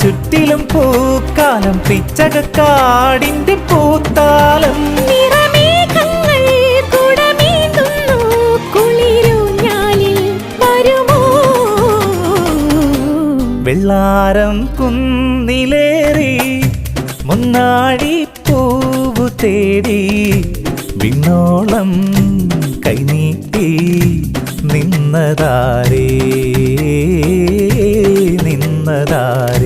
ചുറ്റിലും പൂക്കാലം പിച്ചകക്കാടിന്റെ പൂത്താലം നിറമേഘങ്ങൾ കുടമേന്തുന്നു കുളിരൂഞ്ഞാലിൽ വരുമോ വെള്ളാരം കുന്നിലേറി മുന്നാടി പൂവു തേടി വിണ്ണോളം കൈനീട്ടി നിന്നതാരേ നിന്നതാരേ